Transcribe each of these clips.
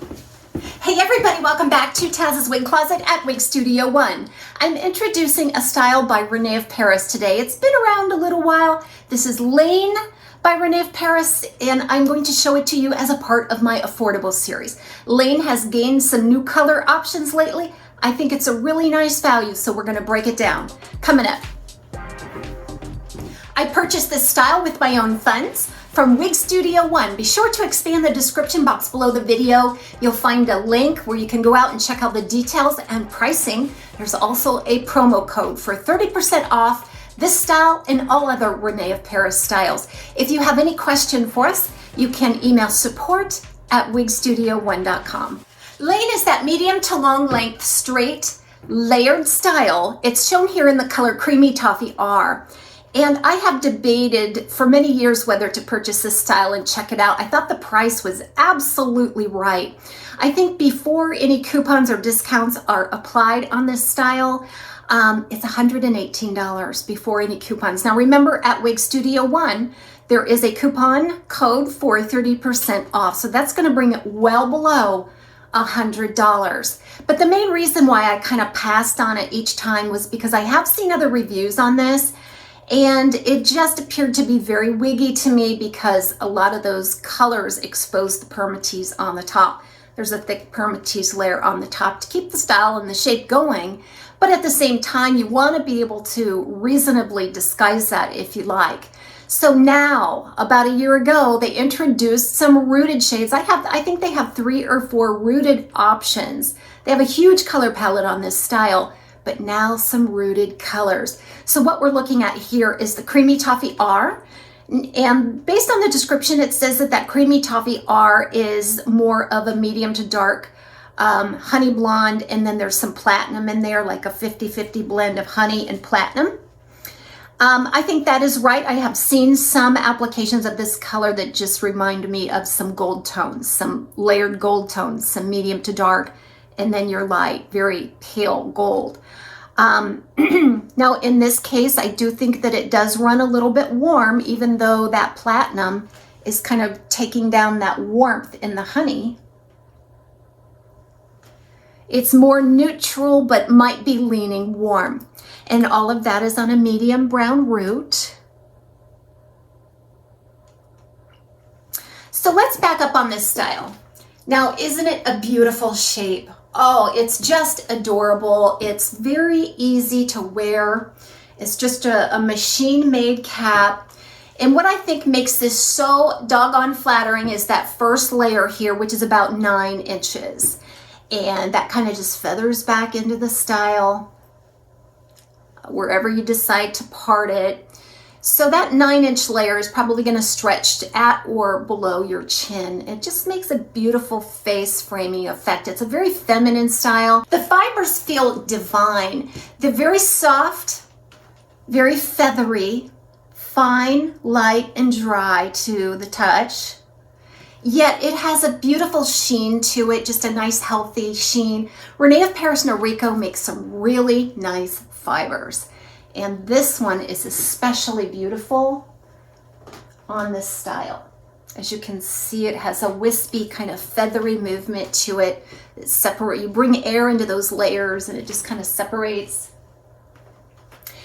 Hey everybody, welcome back to Taz's Wig Closet at Wig Studio One. I'm introducing a style by Rene of Paris today. It's been around a little while. This is LAINE by Rene of Paris, and I'm going to show it to you as a part of my affordable series. LAINE has gained some new color options lately. I think it's a really nice value, so we're gonna break it down. Coming up. I purchased this style with my own funds from Wig Studio One. Be sure to expand the description box below the video. You'll find a link where you can go out and check out the details and pricing. There's also a promo code for 30% off this style and all other Rene of Paris styles. If you have any question for us, you can email support@wigstudio1.com. LAINE is that medium to long length, straight, layered style. It's shown here in the color Creamy Toffee R. And I have debated for many years whether to purchase this style and check it out. I thought the price was absolutely right. I think before any coupons or discounts are applied on this style, it's $118 before any coupons. Now remember, at Wig Studio One, there is a coupon code for 30% off. So that's gonna bring it well below $100. But the main reason why I kind of passed on it each time was because I have seen other reviews on this, and it just appeared to be very wiggy to me because a lot of those colors expose the PERMATEASE on the top. There's a thick PERMATEASE layer on the top to keep the style and the shape going, but at the same time, you want to be able to reasonably disguise that if you like. So now, about a year ago, they introduced some rooted shades. I think they have 3 or 4 rooted options. They have a huge color palette on this style, but now some rooted colors. So what we're looking at here is the Creamy Toffee R. And based on the description, it says that Creamy Toffee R is more of a medium to dark honey blonde, and then there's some platinum in there, like a 50-50 blend of honey and platinum. I think that is right. I have seen some applications of this color that just remind me of some gold tones, some layered gold tones, some medium to dark, and then your light, very pale gold. Now in this case, I do think that it does run a little bit warm, even though that platinum is kind of taking down that warmth in the honey. It's more neutral, but might be leaning warm. And all of that is on a medium brown root. So let's back up on this style. Now, isn't it a beautiful shape? Oh, it's just adorable. It's very easy to wear. It's just a machine-made cap. And what I think makes this so doggone flattering is that first layer here, which is about 9 inches. And that kind of just feathers back into the style wherever you decide to part it. So that 9-inch layer is probably going to stretch at or below your chin. It just makes a beautiful face framing effect. It's a very feminine style. The fibers feel divine. They're very soft, very feathery, fine, light, and dry to the touch. Yet it has a beautiful sheen to it, just a nice healthy sheen. Rene of Paris Noriko makes some really nice fibers. And this one is especially beautiful on this style. As you can see, it has a wispy kind of feathery movement to it. You bring air into those layers and it just kind of separates.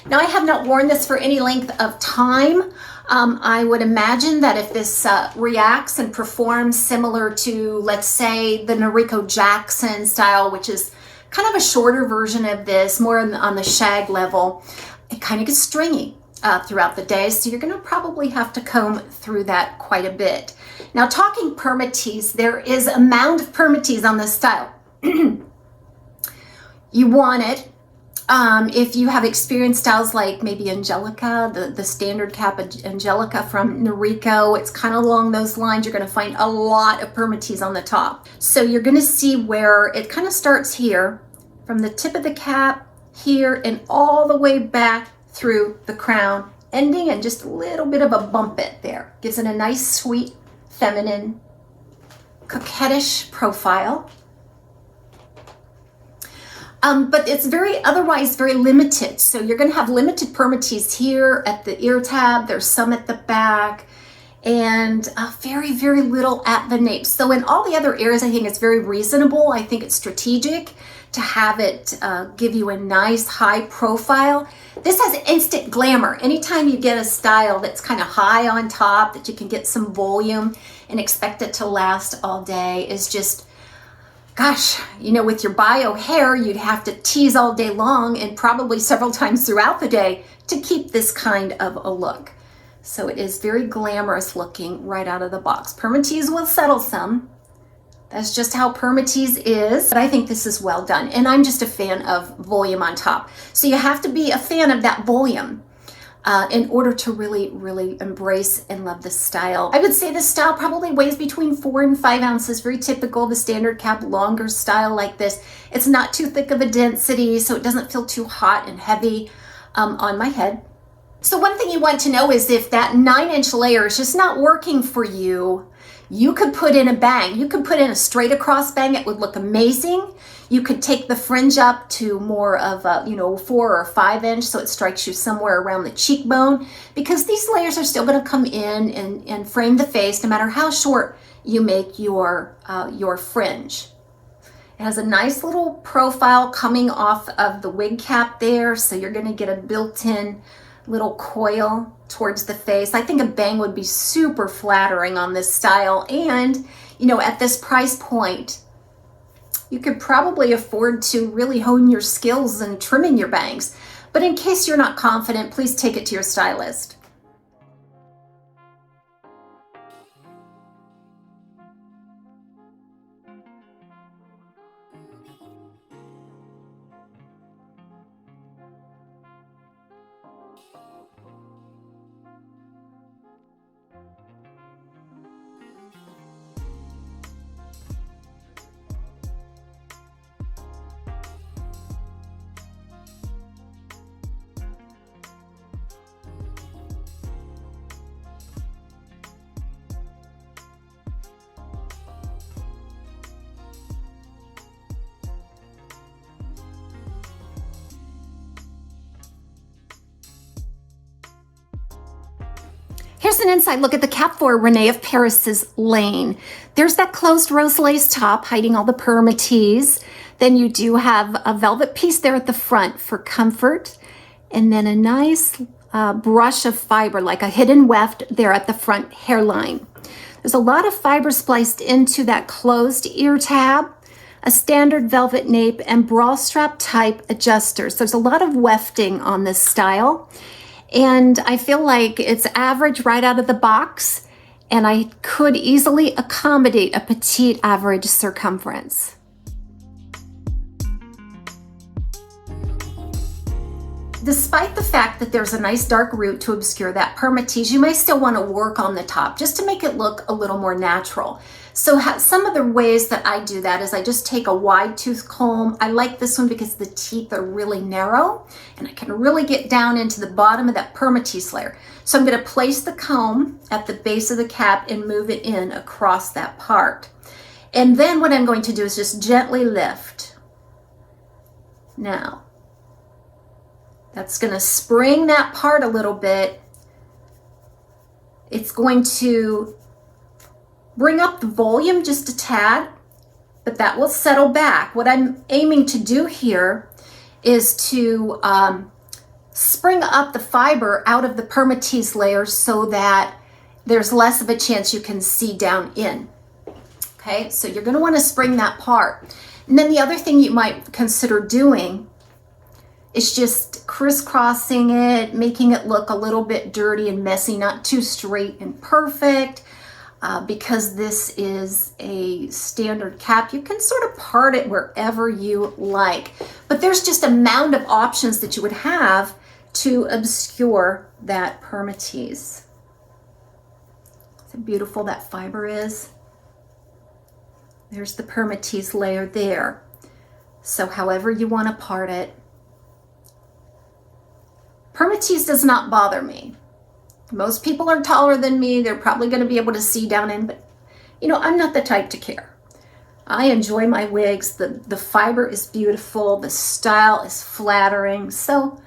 Now, I have not worn this for any length of time. I would imagine that if this reacts and performs similar to, let's say, the Noriko Jackson style, which is kind of a shorter version of this, more on the shag level, it kind of gets stringy throughout the day, so you're going to probably have to comb through that quite a bit. Now, talking PERMATEASE, there is a mound of PERMATEASE on this style. You want it. If you have experienced styles like maybe Angelica, the standard cap Angelica from Noriko, it's kind of along those lines. You're going to find a lot of PERMATEASE on the top. So you're going to see where it kind of starts here from the tip of the cap here and all the way back through the crown, ending in just a little bit of a bump it there. Gives it a nice, sweet, feminine, coquettish profile. But it's otherwise very limited. So you're going to have limited PERMATEASE here at the ear tab. There's some at the back. and very, very little at the nape. So in all the other areas, I think it's very reasonable. I think it's strategic to have it give you a nice high profile. This has instant glamour. Anytime you get a style that's kind of high on top, that you can get some volume and expect it to last all day, is just, gosh, you know, with your bio hair, you'd have to tease all day long and probably several times throughout the day to keep this kind of a look. So it is very glamorous looking right out of the box. PERMATEASE will settle some. That's just how PERMATEASE is, but I think this is well done. And I'm just a fan of volume on top. So you have to be a fan of that volume in order to really, really embrace and love this style. I would say this style probably weighs between 4 and 5 ounces, very typical, the standard cap longer style like this. It's not too thick of a density, so it doesn't feel too hot and heavy on my head. So one thing you want to know is if that 9-inch layer is just not working for you, you could put in a bang. You could put in a straight across bang. It would look amazing. You could take the fringe up to more of a, 4 or 5 inch, so it strikes you somewhere around the cheekbone, because these layers are still going to come in and frame the face no matter how short you make your fringe. It has a nice little profile coming off of the wig cap there, so you're going to get a built-in little coil towards the face. I think a bang would be super flattering on this style, and at this price point you could probably afford to really hone your skills in trimming your bangs. But in case you're not confident, please take it to your stylist. Here's an inside look at the cap for Rene of Paris's LAINE. There's that closed rose lace top hiding all the PERMATEASE. Then you do have a velvet piece there at the front for comfort. And then a nice brush of fiber, like a hidden weft there at the front hairline. There's a lot of fiber spliced into that closed ear tab, a standard velvet nape, and bra strap type adjusters. There's a lot of wefting on this style. And I feel like it's average right out of the box, and I could easily accommodate a petite average circumference. Despite the fact that there's a nice dark root to obscure that PERMATEASE, you may still want to work on the top just to make it look a little more natural. So some of the ways that I do that is I just take a wide tooth comb. I like this one because the teeth are really narrow and I can really get down into the bottom of that PERMATEASE layer. So I'm going to place the comb at the base of the cap and move it in across that part. And then what I'm going to do is just gently lift. Now, that's going to spring that part a little bit. It's going to bring up the volume just a tad, but that will settle back. What I'm aiming to do here is to spring up the fiber out of the PERMATEASE layer so that there's less of a chance you can see down in. Okay, so you're going to want to spring that part. And then the other thing you might consider doing is just crisscrossing it, making it look a little bit dirty and messy, not too straight and perfect. Because this is a standard cap, you can sort of part it wherever you like. But there's just a mound of options that you would have to obscure that PERMATEASE. See how beautiful that fiber is? There's the PERMATEASE layer there. So however you want to part it. PERMATEASE does not bother me. Most people are taller than me. They're probably going to be able to see down in, but I'm not the type to care. I enjoy my wigs. The fiber is beautiful. The style is flattering. So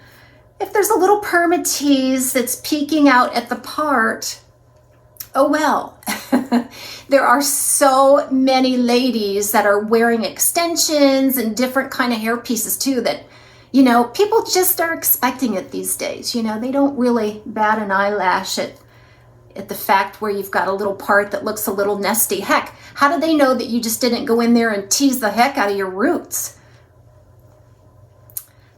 if there's a little PERMATEASE that's peeking out at the part, oh well. There are so many ladies that are wearing extensions and different kind of hair pieces too that, you know, people just are expecting it these days. You know, they don't really bat an eyelash at the fact where you've got a little part that looks a little nesty. Heck, how do they know that you just didn't go in there and tease the heck out of your roots?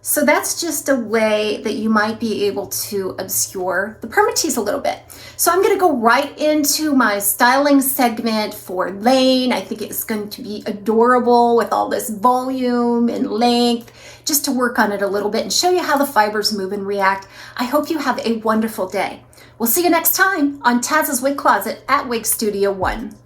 So that's just a way that you might be able to obscure the permatease a little bit. So I'm going to go right into my styling segment for LAINE. I think it's going to be adorable with all this volume and length, just to work on it a little bit and show you how the fibers move and react. I hope you have a wonderful day. We'll see you next time on Taz's Wig Closet at Wig Studio 1.